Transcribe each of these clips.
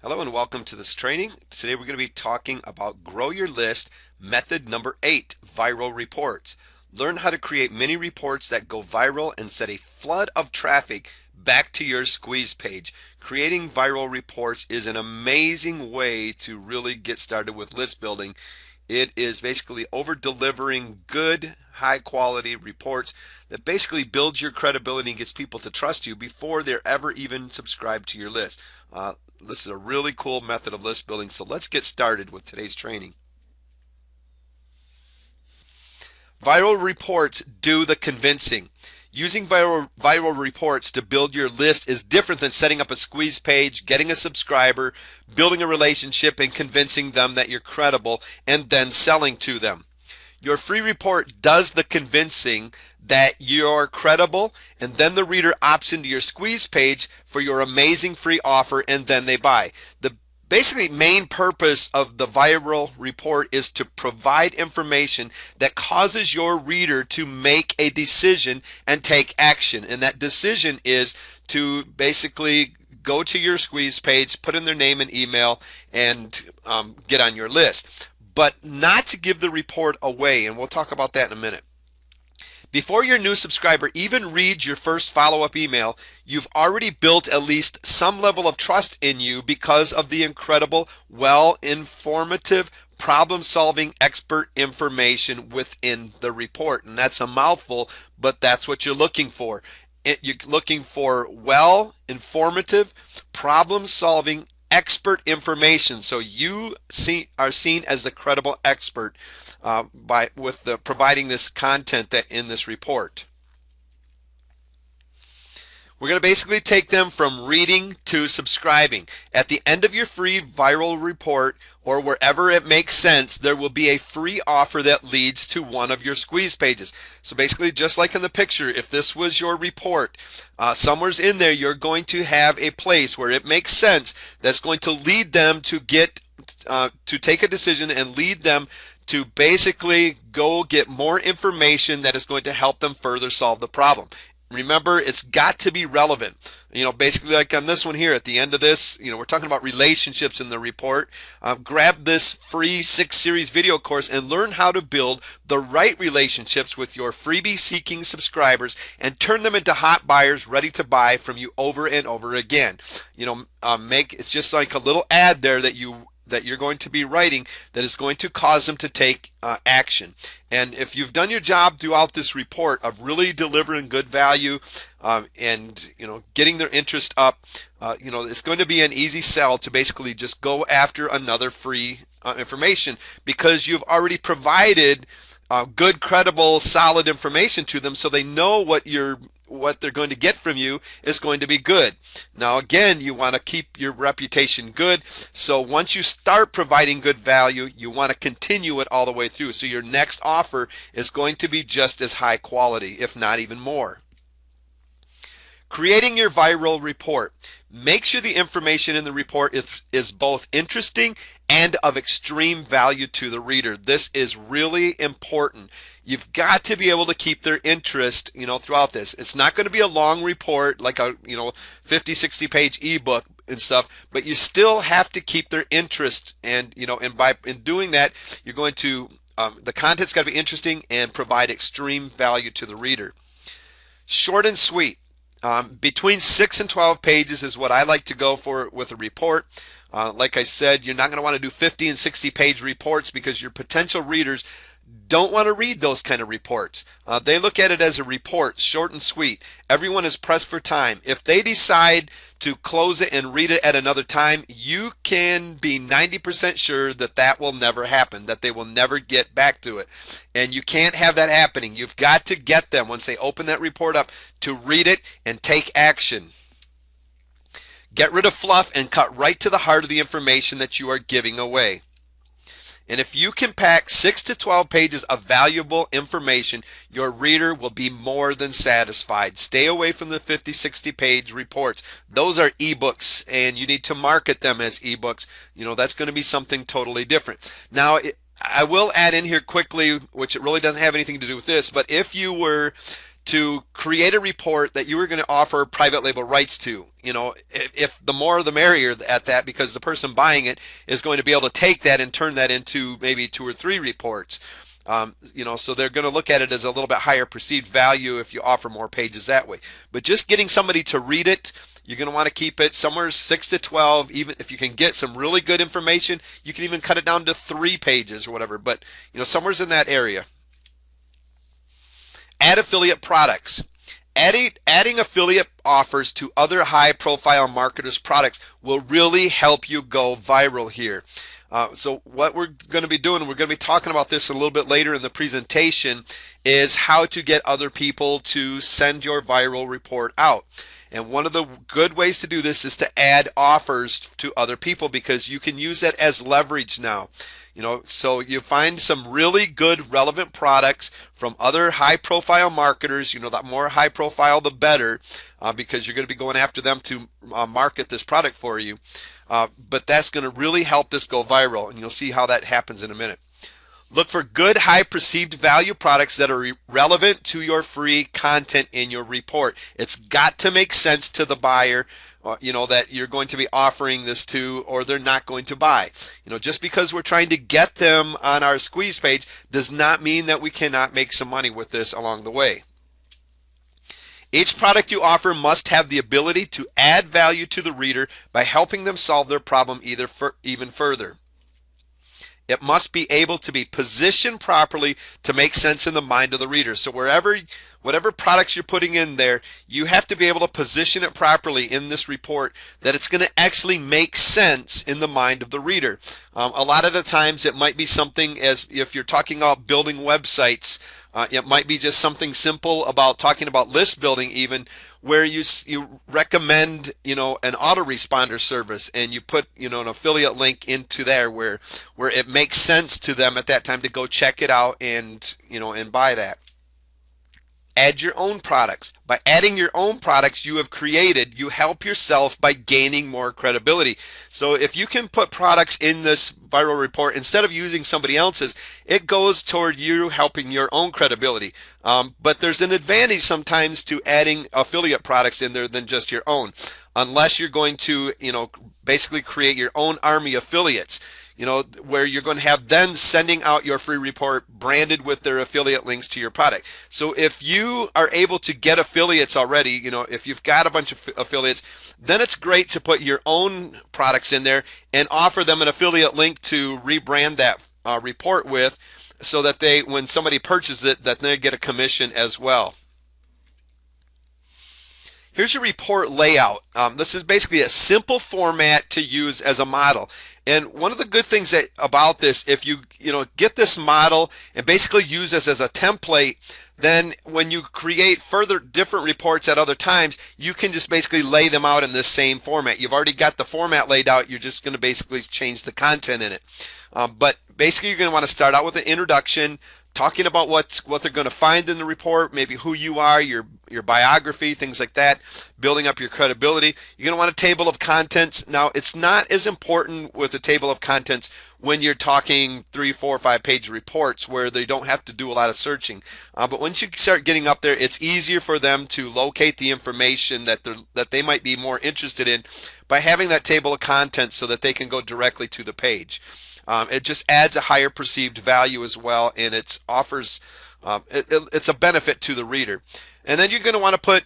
Hello and welcome to this training. Today we're going to be talking about Grow Your List method number 8, viral reports. Learn how to create mini reports that go viral and set a flood of traffic back to your squeeze page. Creating viral reports is an amazing way to really get started with list building. It is basically over delivering good, high quality reports that basically builds your credibility and gets people to trust you before they're ever even subscribed to your list. This is a really cool method of list building, so let's get started with today's training. Viral reports do the convincing. Using viral reports to build your list is different than setting up a squeeze page, getting a subscriber, building a relationship, and convincing them that you're credible, and then selling to them. Your free report does the convincing that you're credible, and then the reader opts into your squeeze page for your amazing free offer, and then they buy. The basically main purpose of the viral report is to provide information that causes your reader to make a decision and take action. And that decision is to basically go to your squeeze page, put in their name and email, and get on your list. But not to give the report away, and we'll talk about that in a minute. Before your new subscriber even reads your first follow-up email, you've already built at least some level of trust in you because of the incredible, well-informative, problem-solving expert information within the report. And that's a mouthful, but that's what you're looking for. You're looking for well-informative, problem-solving expert information, so you are seen as the credible expert providing this content that in this report. We're going to basically take them from reading to subscribing. At the end of your free viral report, or wherever it makes sense, there will be a free offer that leads to one of your squeeze pages. So basically, just like in the picture, if this was your report, somewhere's in there you're going to have a place where it makes sense that's going to lead them to take a decision and lead them to basically go get more information that is going to help them further solve the problem. Remember, it's got to be relevant. Basically like on this one here, at the end of this, we're talking about relationships in the report. Grab this free 6-series video course and learn how to build the right relationships with your freebie-seeking subscribers and turn them into hot buyers ready to buy from you over and over again. It's just like a little ad there that you're going to be writing that is going to cause them to take action. And if you've done your job throughout this report of really delivering good value and getting their interest up, it's going to be an easy sell to basically just go after another free information, because you've already provided good, credible, solid information to them, so they know what they're going to get from you is going to be good. Now again, you want to keep your reputation good, so once you start providing good value, you want to continue it all the way through, so your next offer is going to be just as high quality, if not even more. Creating your viral report. Make sure the information in the report is both interesting and of extreme value to the reader. This is really important. You've got to be able to keep their interest, throughout this. It's not going to be a long report like a, 50, 60 page ebook and stuff, but you still have to keep their interest, and in doing that, you're going to the content's got to be interesting and provide extreme value to the reader. Short and sweet. Between 6 and 12 pages is what I like to go for with a report. Like I said, you're not going to want to do 50 and 60 page reports because your potential readers don't want to read those kind of reports. They look at it as a report, short and sweet. Everyone is pressed for time. If they decide to close it and read it at another time, you can be 90% sure that will never happen, that they will never get back to it. And you can't have that happening. You've got to get them, once they open that report up, to read it and take action. Get rid of fluff and cut right to the heart of the information that you are giving away. And if you can pack 6 to 12 pages of valuable information, your reader will be more than satisfied. Stay away from the 50, 60 page reports. Those are ebooks, and you need to market them as ebooks. That's going to be something totally different. Now, I will add in here quickly, which it really doesn't have anything to do with this, but if you were to create a report that you were going to offer private label rights to. If the more the merrier at that, because the person buying it is going to be able to take that and turn that into maybe 2 or 3 reports. So they're going to look at it as a little bit higher perceived value if you offer more pages that way. But just getting somebody to read it, you're going to want to keep it somewhere 6 to 12. Even if you can get some really good information, you can even cut it down to 3 pages or whatever. But somewhere's in that area. Add affiliate products. Adding affiliate offers to other high-profile marketers' products will really help you go viral here. So what we're going to be doing, we're going to be talking about this a little bit later in the presentation, is how to get other people to send your viral report out. And one of the good ways to do this is to add offers to other people, because you can use that as leverage now. So you find some really good relevant products from other high profile marketers. The more high profile the better, because you're going to be going after them to market this product for you. But that's going to really help this go viral, and you'll see how that happens in a minute. Look for good, high perceived value products that are relevant to your free content in your report. It's got to make sense to the buyer, that you're going to be offering this to, or they're not going to buy. Just because we're trying to get them on our squeeze page does not mean that we cannot make some money with this along the way. Each product you offer must have the ability to add value to the reader by helping them solve their problem even further. It must be able to be positioned properly to make sense in the mind of the reader. So whatever products you're putting in there, you have to be able to position it properly in this report that it's going to actually make sense in the mind of the reader. A lot of the times it might be something, as if you're talking about building websites, it might be just something simple about talking about list building, even where you recommend an autoresponder service, and you put an affiliate link into there where it makes sense to them at that time to go check it out and buy that. Add your own products. By adding your own products you have created, you help yourself by gaining more credibility. So if you can put products in this viral report instead of using somebody else's, it goes toward you helping your own credibility. But there's an advantage sometimes to adding affiliate products in there than just your own, unless you're going to basically create your own army affiliates. Where you're going to have then sending out your free report branded with their affiliate links to your product. So if you are able to get affiliates already, if you've got a bunch of affiliates, then it's great to put your own products in there and offer them an affiliate link to rebrand that report with, so that when somebody purchases it, that they get a commission as well. Here's your report layout. This is basically a simple format to use as a model. And one of the good things about this, if you get this model and basically use this as a template, then when you create further different reports at other times, you can just basically lay them out in this same format. You've already got the format laid out. You're just going to basically change the content in it. But basically, you're going to want to start out with an introduction, talking about what they're going to find in the report, maybe who you are, your biography, things like that, building up your credibility. You're going to want a table of contents. Now, it's not as important with a table of contents when you're talking 3, 4, 5 page reports where they don't have to do a lot of searching. But once you start getting up there, it's easier for them to locate the information that they might be more interested in by having that table of contents, so that they can go directly to the page. It just adds a higher perceived value as well, and it offers it's a benefit to the reader. And then you're going to want to put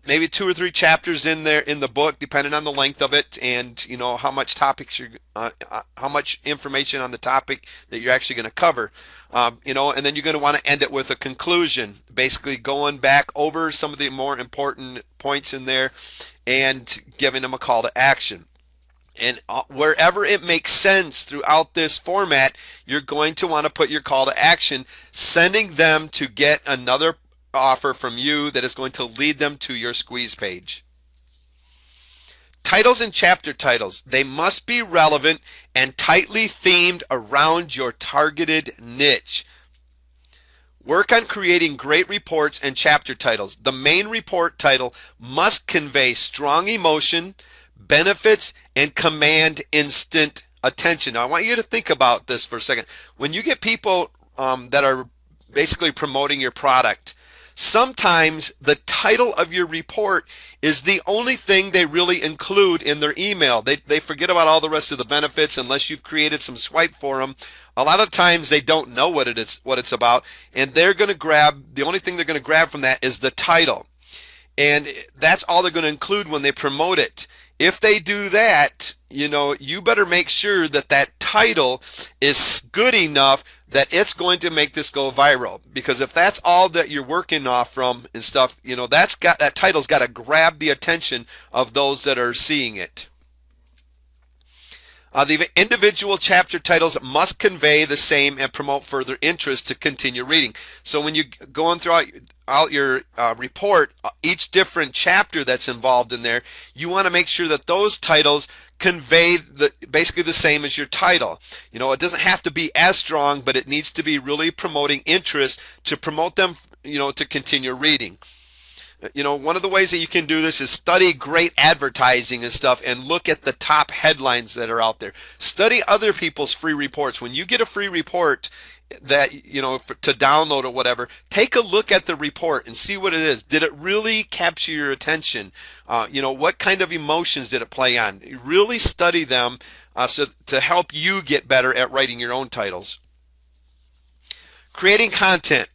maybe 2 or 3 chapters in there in the book, depending on the length of it, and how much how much information on the topic that you're actually going to cover. And then you're going to want to end it with a conclusion, basically going back over some of the more important points in there and giving them a call to action. And wherever it makes sense throughout this format, you're going to want to put your call to action, sending them to get another offer from you that is going to lead them to your squeeze page. Titles and chapter titles. They must be relevant and tightly themed around your targeted niche. Work on creating great reports and chapter titles. The main report title must convey strong emotion, benefits, and command instant attention. Now, I want you to think about this for a second. When you get people that are basically promoting your product, Sometimes the title of your report is the only thing they really include in their email. They forget about all the rest of the benefits unless you've created some swipe for them. A lot of times they don't know what it's about, and they're going to grab, the only thing they're going to grab from that is the title. And that's all they're going to include when they promote it. If they do that, you better make sure that that title is good enough that it's going to make this go viral. Because if that's all that you're working off from and stuff, that title's got to grab the attention of those that are seeing it. The individual chapter titles must convey the same and promote further interest to continue reading. So when you go on throughout your report, each different chapter that's involved in there, you want to make sure that those titles convey basically the same as your title. It doesn't have to be as strong, but it needs to be really promoting interest to promote them, to continue reading. One of the ways that you can do this is study great advertising and stuff and look at the top headlines that are out there. Study other people's free reports. When you get a free report that, to download or whatever, take a look at the report and see what it is. Did it really capture your attention? What kind of emotions did it play on? Really study them so to help you get better at writing your own titles. Creating content.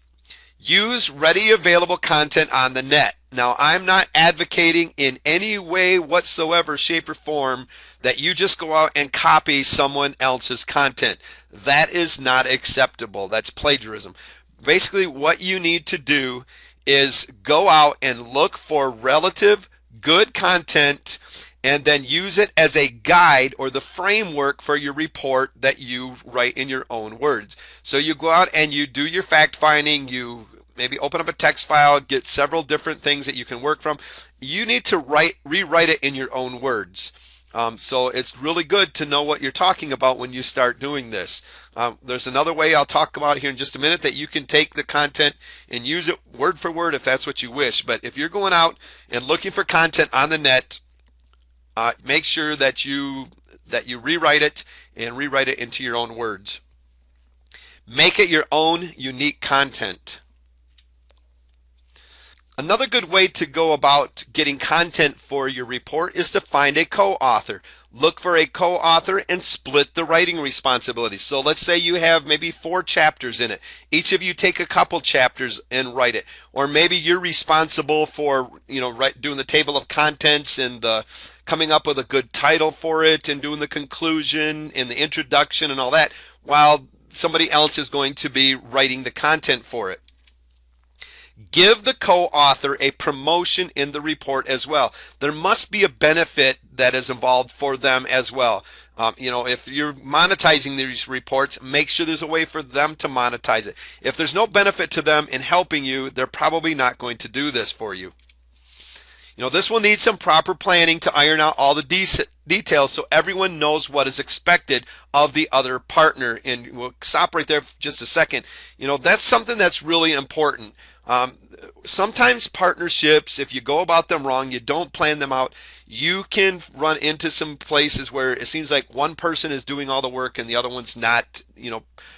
Use ready available content on the net. Now, I'm not advocating in any way whatsoever, shape, or form that you just go out and copy someone else's content. That is not acceptable. That's plagiarism. Basically, what you need to do is go out and look for relative good content and then use it as a guide or the framework for your report that you write in your own words. So you go out and you do your fact finding, you maybe open up a text file, get several different things that you can work from. You need to rewrite it in your own words. So it's really good to know what you're talking about when you start doing this. There's another way I'll talk about here in just a minute that you can take the content and use it word for word if that's what you wish. But if you're going out and looking for content on the net, make sure that you rewrite it and rewrite it into your own words. Make it your own unique content. Another good way to go about getting content for your report is to find a co-author. Look for a co-author and split the writing responsibilities. So let's say you have maybe 4 chapters in it. Each of you take a couple chapters and write it. Or maybe you're responsible for, doing the table of contents and coming up with a good title for it and doing the conclusion and the introduction and all that, while somebody else is going to be writing the content for it. Give the co-author a promotion in the report as well. There must be a benefit that is involved for them as well. If you're monetizing these reports, make sure there's a way for them to monetize it. If there's no benefit to them in helping you, they're probably not going to do this for you. This will need some proper planning to iron out all the details so everyone knows what is expected of the other partner. And we'll stop right there for just a second. That's something that's really important. Sometimes partnerships, if you go about them wrong, you don't plan them out, you can run into some places where it seems like one person is doing all the work and the other one's not,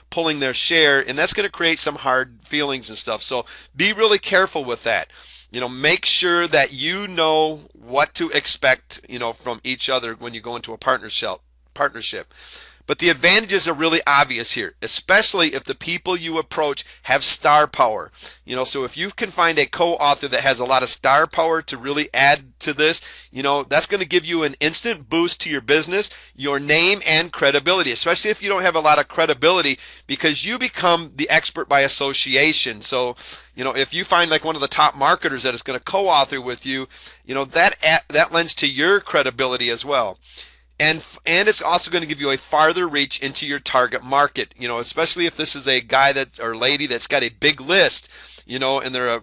pulling their share, and that's going to create some hard feelings and stuff. So be really careful with that. Make sure that you know what to expect, from each other when you go into a partnership. But the advantages are really obvious here, especially if the people you approach have star power. So if you can find a co-author that has a lot of star power to really add to this, that's going to give you an instant boost to your business, your name, and credibility, especially if you don't have a lot of credibility, because you become the expert by association. So, if you find like one of the top marketers that is going to co-author with you, that lends to your credibility as well. And it's also going to give you a farther reach into your target market, especially if this is a guy or lady that's got a big list, and they're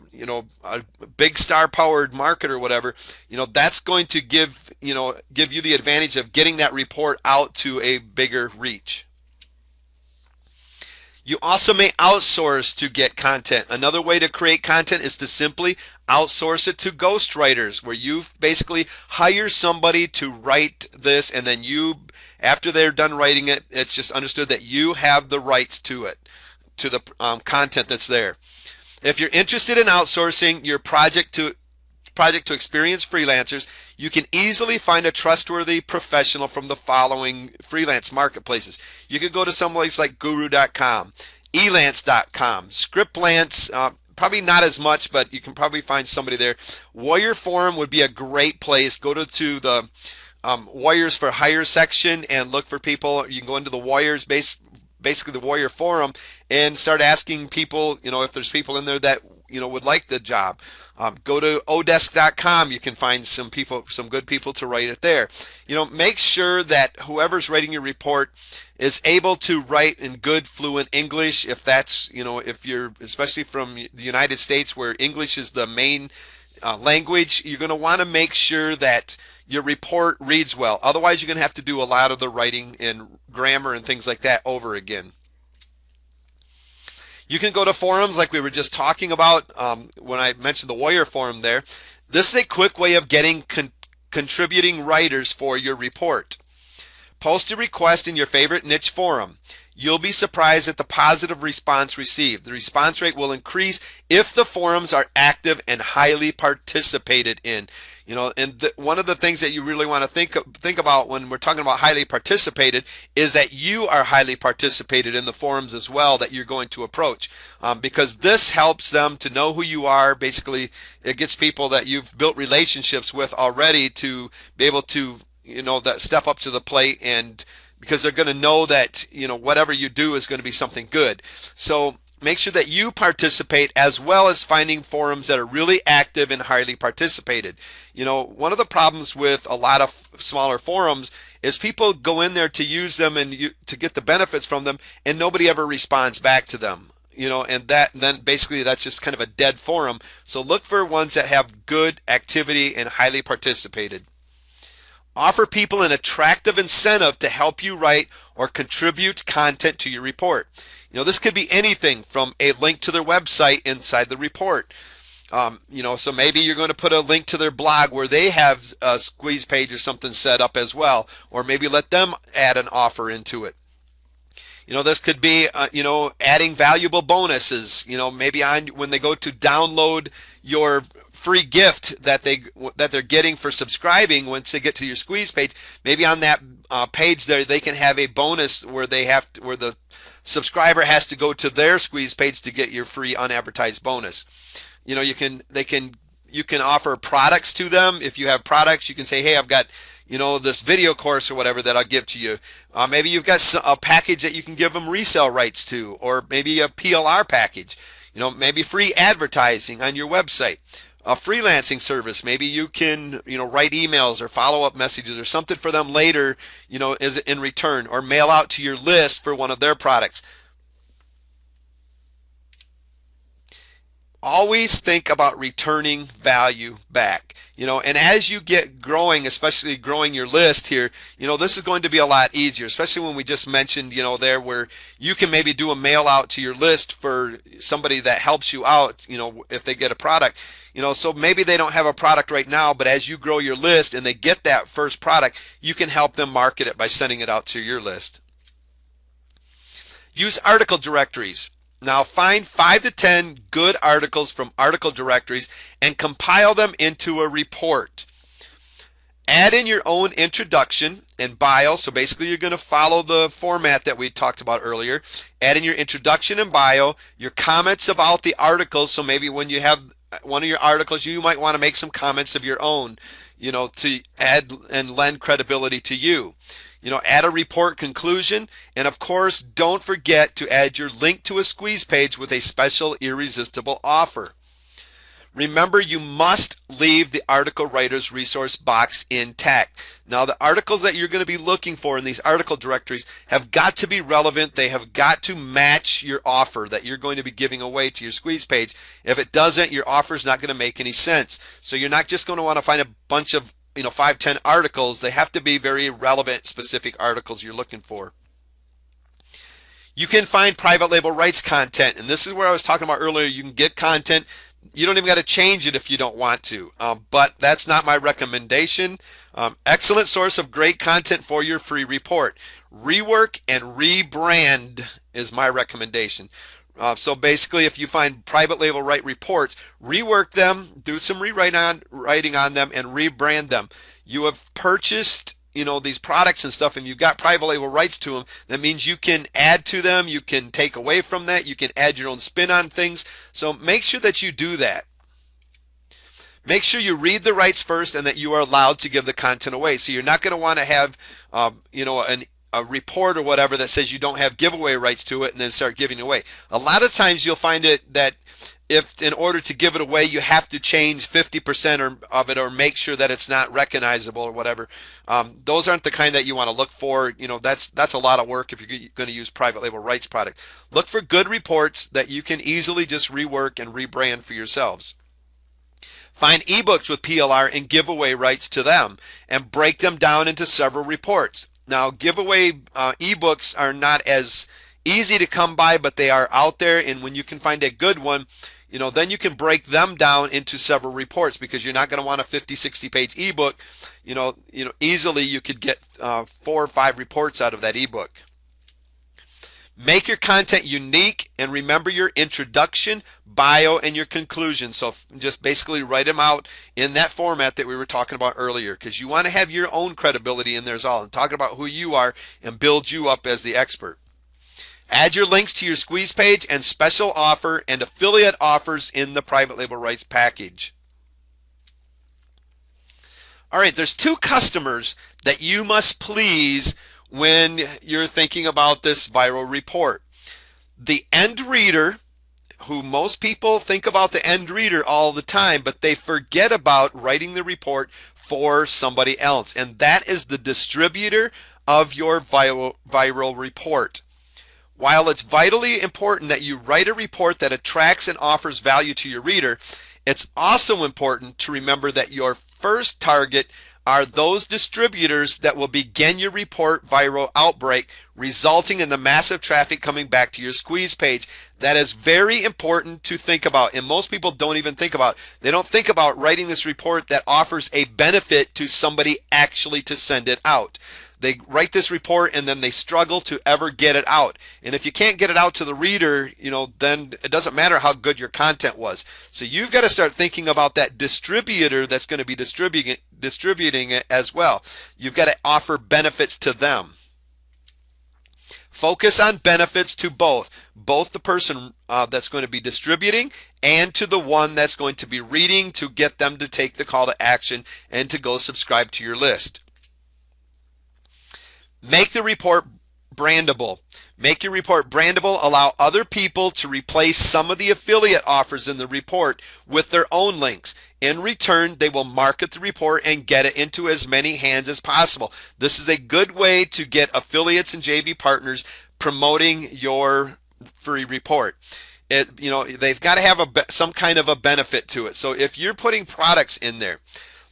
a big star-powered marketer or whatever, that's going to give you the advantage of getting that report out to a bigger reach. You also may outsource to get content. Another way to create content is to simply outsource it to ghostwriters, where you basically hire somebody to write this, and then after they're done writing it, it's just understood that you have the rights to it, to the content that's there. If you're interested in outsourcing your project to experienced freelancers, you can easily find a trustworthy professional from the following freelance marketplaces. You could go to someplace like guru.com, elance.com, scriptlance, probably not as much, but you can probably find somebody there. Warrior Forum would be a great place. Go to the Warriors for Hire section and look for people. You can go into the Warriors basically the Warrior Forum, and start asking people, if there's people in there that would like the job. Go to odesk.com. You can find some good people to write it there. Make sure that whoever's writing your report is able to write in good fluent English. If that's, if you're especially from the United States where English is the main language, you're going to want to make sure that your report reads well. Otherwise, you're going to have to do a lot of the writing and grammar and things like that over again. You can go to forums like we were just talking about when I mentioned the Warrior Forum there. This is a quick way of getting contributing writers for your report. Post a request in your favorite niche forum. You'll be surprised at the positive response received. The response rate will increase if the forums are active and highly participated in. One of the things that you really want to think about when we're talking about highly participated is that you are highly participated in the forums as well that you're going to approach, because this helps them to know who you are. Basically, it gets people that you've built relationships with already to be able to that step up to the plate, and because they're going to know that whatever you do is going to be something good. So make sure that you participate, as well as finding forums that are really active and highly participated. One of the problems with a lot of smaller forums is people go in there to use them and to get the benefits from them, and nobody ever responds back to them. And then basically that's just kind of a dead forum. So look for ones that have good activity and highly participated. Offer people an attractive incentive to help you write or contribute content to your report. This could be anything from a link to their website inside the report. So maybe you're going to put a link to their blog where they have a squeeze page or something set up as well, or maybe let them add an offer into it. This could be, adding valuable bonuses. Maybe when they go to download your free gift that they're getting for subscribing, once they get to your squeeze page, maybe on that page there they can have a bonus where where the subscriber has to go to their squeeze page to get your free unadvertised bonus. You can offer products to them. If you have products, you can say, hey, I've got this video course or whatever that I'll give to you. Maybe you've got a package that you can give them resale rights to, or maybe a PLR package. Maybe free advertising on your website. A freelancing service. Maybe you can, write emails or follow-up messages or something for them later, as in return, or mail out to your list for one of their products. Always think about returning value back. And as you get growing, especially growing your list here, this is going to be a lot easier, especially when we just mentioned, there where you can maybe do a mail out to your list for somebody that helps you out, if they get a product. So maybe they don't have a product right now, but as you grow your list and they get that first product, you can help them market it by sending it out to your list. Use article directories. Now find 5 to 10 good articles from article directories and compile them into a report. Add in your own introduction and bio. So basically you're going to follow the format that we talked about earlier. Add in your introduction and bio, your comments about the articles. So maybe when you have one of your articles, you might want to make some comments of your own, to add and lend credibility to you. Add a report conclusion, and of course, don't forget to add your link to a squeeze page with a special irresistible offer. Remember, you must leave the article writer's resource box intact. Now, the articles that you're going to be looking for in these article directories have got to be relevant. They have got to match your offer that you're going to be giving away to your squeeze page. If it doesn't, your offer is not going to make any sense. So you're not just going to want to find a bunch of 5, 10 articles. They have to be very relevant, specific articles you're looking for. You can find private label rights content, and this is where I was talking about earlier. You can get content. You don't even got to change it if you don't want to, but that's not my recommendation. Excellent source of great content for your free report. Rework and rebrand is my recommendation. So basically, if you find private label right reports, rework them, do some writing on them, and rebrand them. You have purchased, these products and stuff, and you've got private label rights to them. That means you can add to them, you can take away from that, you can add your own spin on things. So make sure that you do that. Make sure you read the rights first and that you are allowed to give the content away. So you're not going to want to have, a report or whatever that says you don't have giveaway rights to it and then start giving it away. A lot of times you'll find it that if in order to give it away you have to change 50% of it or make sure that it's not recognizable or whatever. Those aren't the kind that you want to look for. That's a lot of work if you're going to use private label rights product. Look for good reports that you can easily just rework and rebrand for yourselves. Find ebooks with PLR and giveaway rights to them and break them down into several reports. Now, giveaway ebooks are not as easy to come by, but they are out there, and when you can find a good one, then you can break them down into several reports, because you're not going to want a 50, 60 page ebook. Easily you could get 4 or 5 reports out of that ebook. Make your content unique and remember your introduction, bio, and your conclusion. So just basically write them out in that format that we were talking about earlier, because you want to have your own credibility in there as well and talk about who you are and build you up as the expert. Add your links to your squeeze page and special offer and affiliate offers in the private label rights package. All right, there's 2 customers that you must please when you're thinking about this viral report. The end reader, who most people think about the end reader all the time, but they forget about writing the report for somebody else, and that is the distributor of your viral report. While it's vitally important that you write a report that attracts and offers value to your reader, it's also important to remember that your first target are those distributors that will begin your report viral outbreak, resulting in the massive traffic coming back to your squeeze page. That is very important to think about, and most people don't even think about. They don't think about writing this report that offers a benefit to somebody actually to send it out. They write this report and then they struggle to ever get it out. And if you can't get it out to the reader, then it doesn't matter how good your content was. So you've got to start thinking about that distributor that's going to be distributing it as well. You've got to offer benefits to them. Focus on benefits to both the person that's going to be distributing and to the one that's going to be reading, to get them to take the call to action and to go subscribe to your list. Make the report brandable. Make your report brandable. Allow other people to replace some of the affiliate offers in the report with their own links. In return, they will market the report and get it into as many hands as possible. This is a good way to get affiliates and JV partners promoting your free report. They've got to have some kind of a benefit to it. So if you're putting products in there,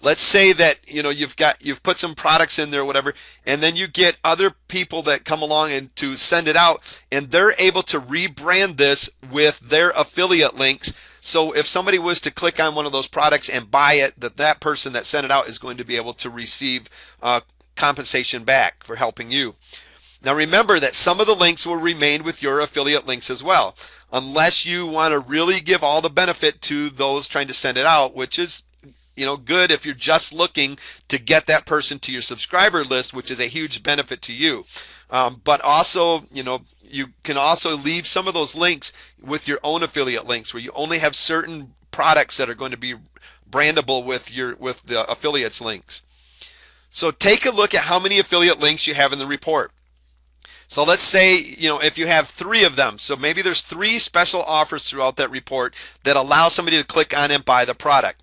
let's say that you've put some products in there or whatever, and then you get other people that come along and to send it out, and they're able to rebrand this with their affiliate links. So if somebody was to click on one of those products and buy it, that person that sent it out is going to be able to receive compensation back for helping you. Now remember that some of the links will remain with your affiliate links as well, unless you want to really give all the benefit to those trying to send it out, which is good if you're just looking to get that person to your subscriber list, which is a huge benefit to you. But also, you can also leave some of those links with your own affiliate links, where you only have certain products that are going to be brandable with the affiliates links. So take a look at how many affiliate links you have in the report. So let's say, if you have 3 of them, so maybe there's 3 special offers throughout that report that allow somebody to click on and buy the product.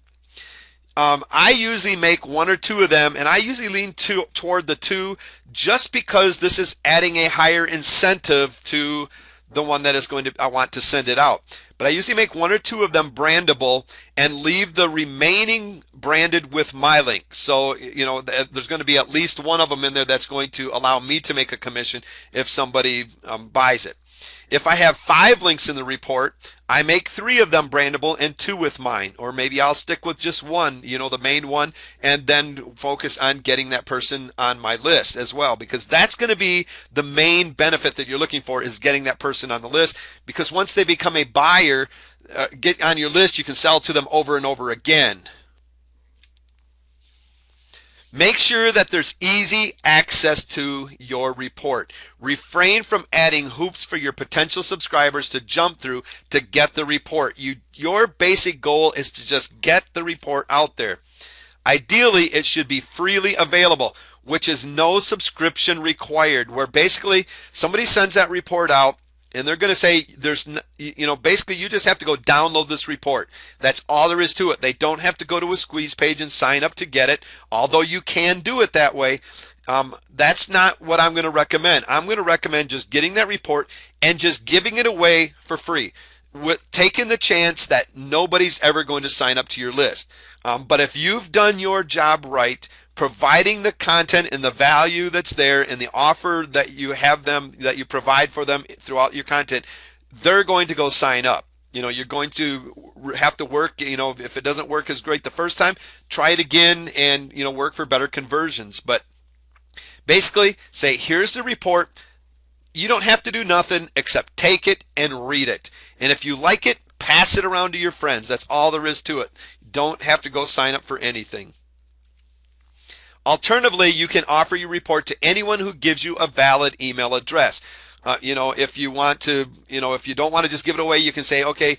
I usually make 1 or 2 of them, and I usually lean toward the 2 just because this is adding a higher incentive to the one that is I want to send it out. But I usually make 1 or 2 of them brandable and leave the remaining branded with my link. So, there's going to be at least 1 of them in there that's going to allow me to make a commission if somebody buys it. If I have 5 links in the report, I make 3 of them brandable and 2 with mine, or maybe I'll stick with just one, the main one, and then focus on getting that person on my list as well, because that's going to be the main benefit that you're looking for, is getting that person on the list, because once they become a buyer, get on your list, you can sell to them over and over again. Make sure that there's easy access to your report. Refrain from adding hoops for your potential subscribers to jump through to get the report. Your basic goal is to just get the report out there. Ideally, it should be freely available, which is no subscription required, where basically somebody sends that report out and they're going to say basically you just have to go download this report. That's all there is to it. They don't have to go to a squeeze page and sign up to get it, although you can do it that way. That's not what I'm going to recommend. I'm going to recommend just getting that report and just giving it away for free, with taking the chance that nobody's ever going to sign up to your list. But if you've done your job right, providing the content and the value that's there and the offer that you have them, that you provide for them throughout your content, they're going to go sign up. You're going to have to work, if it doesn't work as great the first time, try it again and, work for better conversions. But basically say, here's the report. You don't have to do nothing except take it and read it. And if you like it, pass it around to your friends. That's all there is to it. You don't have to go sign up for anything. Alternatively, you can offer your report to anyone who gives you a valid email address. If you want to, if you don't want to just give it away, you can say, okay,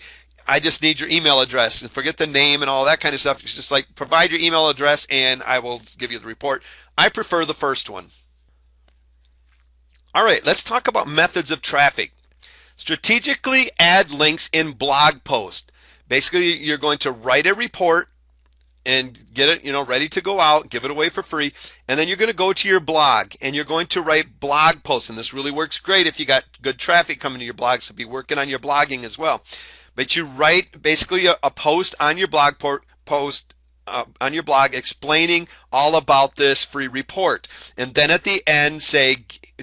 I just need your email address, and forget the name and all that kind of stuff. It's just like, provide your email address and I will give you the report. I prefer the first one. All right, let's talk about methods of traffic. Strategically add links in blog posts. Basically, you're going to write a report and get it, ready to go out, give it away for free. And then you're going to go to your blog and you're going to write blog posts. And this really works great if you got good traffic coming to your blog, so be working on your blogging as well. But you write basically a post on your blog on your blog explaining all about this free report. And then at the end say,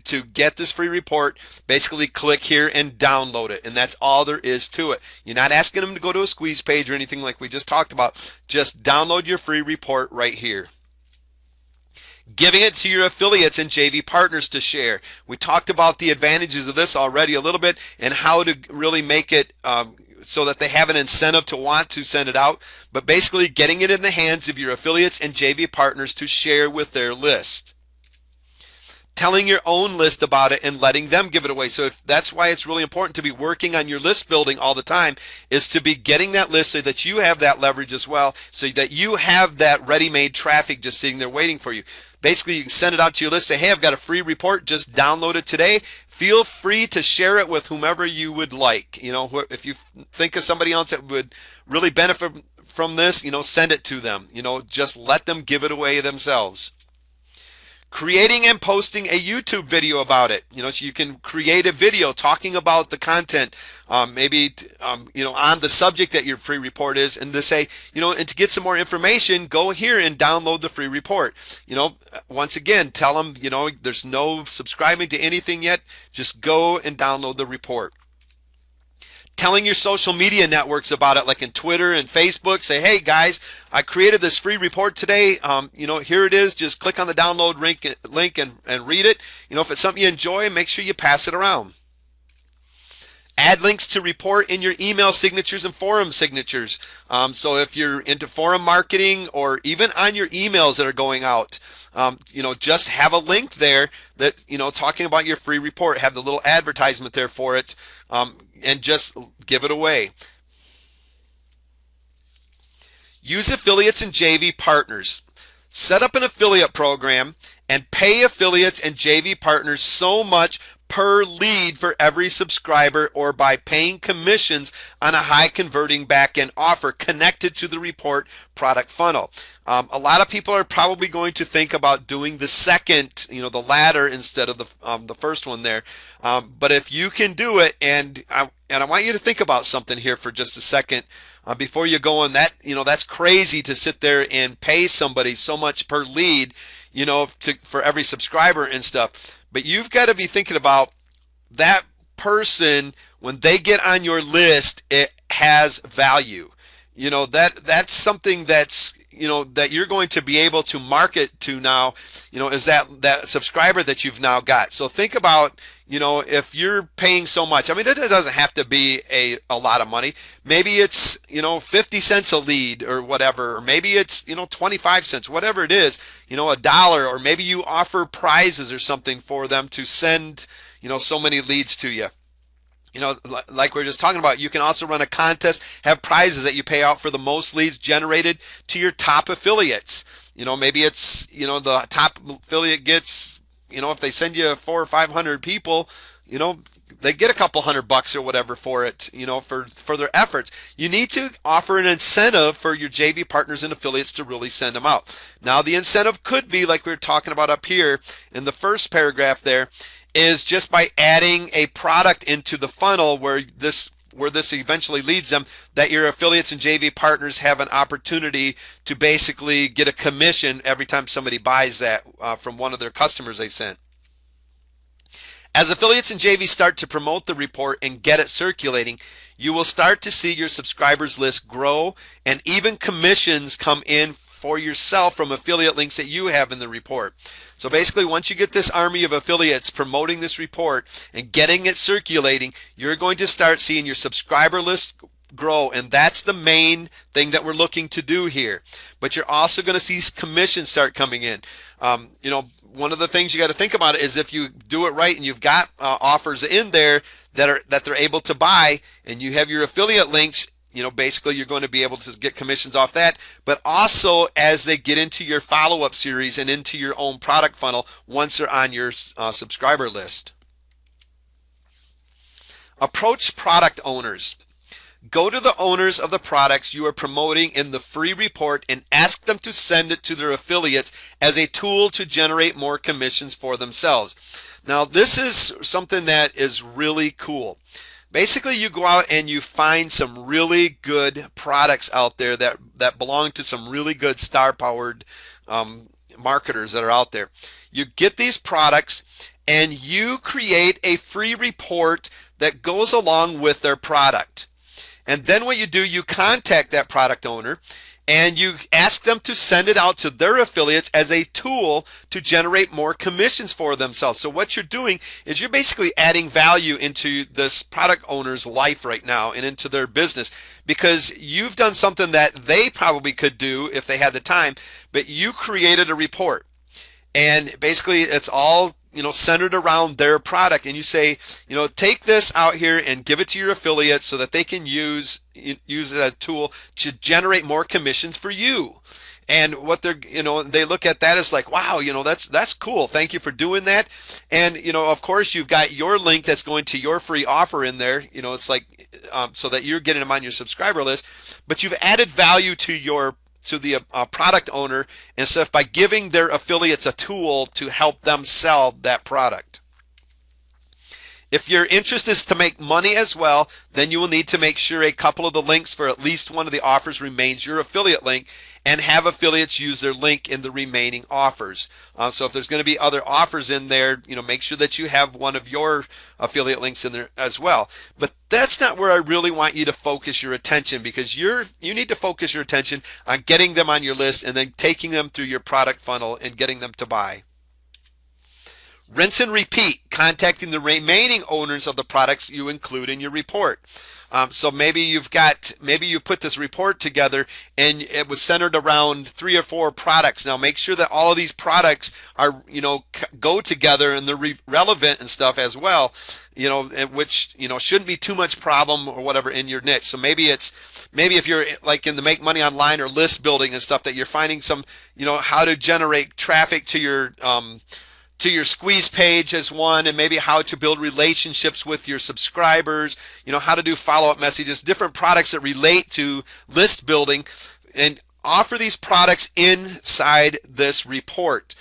to get this free report, basically click here and download it. And that's all there is to it. You're not asking them to go to a squeeze page or anything like we just talked about. Just download your free report right here. Giving it to your affiliates and JV partners to share. We talked about the advantages of this already a little bit, and how to really make it so that they have an incentive to want to send it out. But basically getting it in the hands of your affiliates and JV partners to share with their list. Telling your own list about it and letting them give it away. So that's why it's really important to be working on your list building all the time, is to be getting that list so that you have that leverage as well, so that you have that ready-made traffic just sitting there waiting for you. Basically, you can send it out to your list, say, hey, I've got a free report, just download it today. Feel free to share it with whomever you would like. If you think of somebody else that would really benefit from this, send it to them. Just let them give it away themselves. Creating and posting a YouTube video about it. So you can create a video talking about the content, maybe on the subject that your free report is, and to say, and to get some more information, go here and download the free report. Once again, tell them, there's no subscribing to anything yet. Just go and download the report. Telling your social media networks about it, like in Twitter and Facebook. Say, hey guys, I created this free report today. Here it is. Just click on the download link and read it. If it's something you enjoy, make sure you pass it around. Add links to report in your email signatures and forum signatures. So if you're into forum marketing, or even on your emails that are going out, just have a link there that, talking about your free report, have the little advertisement there for it, and just give it away. Use affiliates and JV partners. Set up an affiliate program and pay affiliates and JV partners so much per lead for every subscriber, or by paying commissions on a high converting back-end offer connected to the report product funnel. A lot of people are probably going to think about doing the second, the latter, instead of the first one there. But if you can do it, and I want you to think about something here for just a second before you go on. That that's crazy to sit there and pay somebody so much per lead, for every subscriber and stuff. But you've got to be thinking about that person when they get on your list. has value. That's something that's that you're going to be able to market to now, is that subscriber that you've now got. So think about, if you're paying so much. I mean, it doesn't have to be a lot of money. Maybe it's 50 cents a lead or whatever, or maybe it's 25 cents, whatever it is, a dollar, or maybe you offer prizes or something for them to send so many leads to you. Like we were just talking about, you can also run a contest, have prizes that you pay out for the most leads generated to your top affiliates. Maybe it's, the top affiliate gets, if they send you 400 or 500 people, they get a couple $100 or whatever for it, for their efforts. You need to offer an incentive for your JV partners and affiliates to really send them out. Now, the incentive could be like we were talking about up here in the first paragraph there, is just by adding a product into the funnel where this eventually leads them, that your affiliates and JV partners have an opportunity to basically get a commission every time somebody buys that from one of their customers they sent. As affiliates and JV start to promote the report and get it circulating, you will start to see your subscribers list grow and even commissions come in for yourself from affiliate links that you have in the report. So basically, once you get this army of affiliates promoting this report and getting it circulating, you're going to start seeing your subscriber list grow, and that's the main thing that we're looking to do here. But you're also going to see commissions start coming in. One of the things you got to think about is if you do it right and you've got offers in there that they're able to buy, and you have your affiliate links, basically you're going to be able to get commissions off that, but also as they get into your follow-up series and into your own product funnel once they're on your subscriber list. Approach product owners. Go to the owners of the products you are promoting in the free report and ask them to send it to their affiliates as a tool to generate more commissions for themselves. Now, this is something that is really cool. Basically, you go out and you find some really good products out there that belong to some really good star-powered marketers that are out there. You get these products and you create a free report that goes along with their product. And then what you do, you contact that product owner and you ask them to send it out to their affiliates as a tool to generate more commissions for themselves. So what you're doing is you're basically adding value into this product owner's life right now and into their business, because you've done something that they probably could do if they had the time, but you created a report. And basically it's all centered around their product, and you say, take this out here and give it to your affiliates so that they can use it as a tool to generate more commissions for you. And what they're, they look at that as like, wow, that's cool. Thank you for doing that. And, of course, you've got your link that's going to your free offer in there. It's like, so that you're getting them on your subscriber list, but you've added value to the product owner and stuff by giving their affiliates a tool to help them sell that product. If your interest is to make money as well, then you will need to make sure a couple of the links for at least one of the offers remains your affiliate link, and have affiliates use their link in the remaining offers. So if there's going to be other offers in there, make sure that you have one of your affiliate links in there as well. But that's not where I really want you to focus your attention, because you need to focus your attention on getting them on your list and then taking them through your product funnel and getting them to buy. Rinse and repeat, contacting the remaining owners of the products you include in your report. So maybe you put this report together and it was centered around 3 or 4 products. Now make sure that all of these products are, go together and they're relevant and stuff as well, which, shouldn't be too much problem or whatever in your niche. So maybe if you're like in the make money online or list building and stuff, that you're finding some, how to generate traffic to your squeeze page as one, and maybe how to build relationships with your subscribers, how to do follow-up messages, different products that relate to list building, and offer these products inside this report.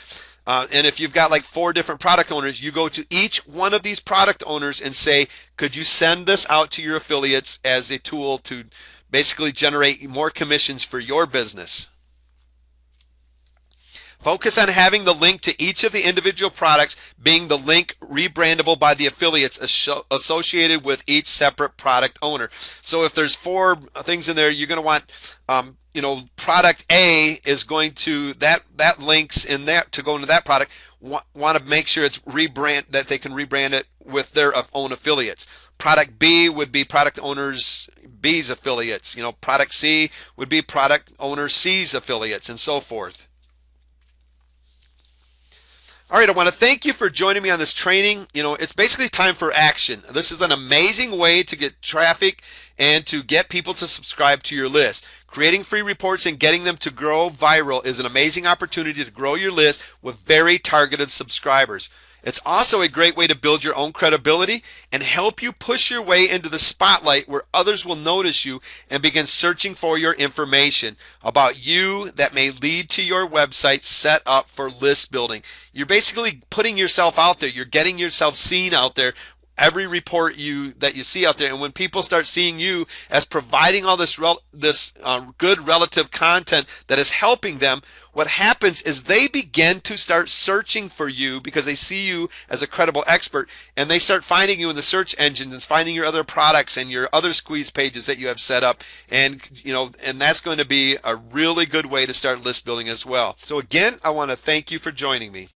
And if you've got like 4 different product owners, you go to each one of these product owners and say, could you send this out to your affiliates as a tool to basically generate more commissions for your business? Focus on having the link to each of the individual products being the link rebrandable by the affiliates associated with each separate product owner. So if there's 4 things in there, you're going to want, product A is going to, that links in that to go into that product. Want to make sure it's that they can rebrand it with their own affiliates. Product B would be product owners B's affiliates. Product C would be product owner C's affiliates, and so forth. All right, I want to thank you for joining me on this training. It's basically time for action. This is an amazing way to get traffic and to get people to subscribe to your list. Creating free reports and getting them to grow viral is an amazing opportunity to grow your list with very targeted subscribers. It's also a great way to build your own credibility and help you push your way into the spotlight where others will notice you and begin searching for your information about you that may lead to your website set up for list building. You're basically putting yourself out there. You're getting yourself seen out there. Every report that you see out there, and when people start seeing you as providing all this good relative content that is helping them, what happens is they begin to start searching for you because they see you as a credible expert, and they start finding you in the search engines and finding your other products and your other squeeze pages that you have set up, and that's going to be a really good way to start list building as well. So again, I want to thank you for joining me.